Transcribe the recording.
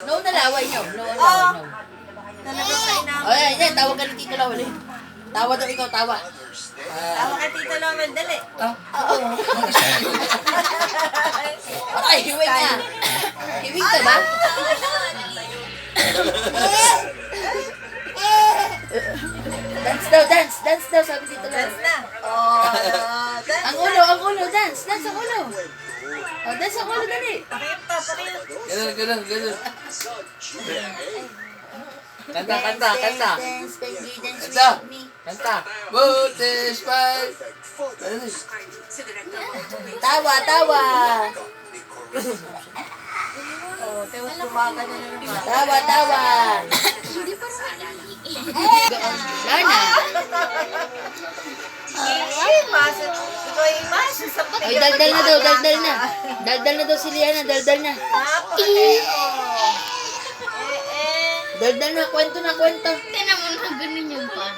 No na laway nyo. No. Talaga tayo namin. O yan, tawag ka ni Tito Lawal eh. Tawa daw ikaw, tawa. Tawa ka Tito Lomel, dali. Ay, hiwing nga. Hiwing ka ba? Dance daw, dance. Dance daw, sabi Tito Lawal. Dance na. Oh, dance. Ang ulo, dance. Dance ang ulo. O, dance ang ulo, dali. Pakiyot. Ganun. Kanta. Dance, baby, dance Kanta. with me. Kanta. Butis pa. Tawa. Oh, tewas lumaga na naman. Tawa. Lana. Pasok. Ikaw ay pasok sa Ay, daldal na daw, daldal na. Daldal na daw si Liana, daldal na. Daldal na, kwento na. Tinan mo na ganun yung pan.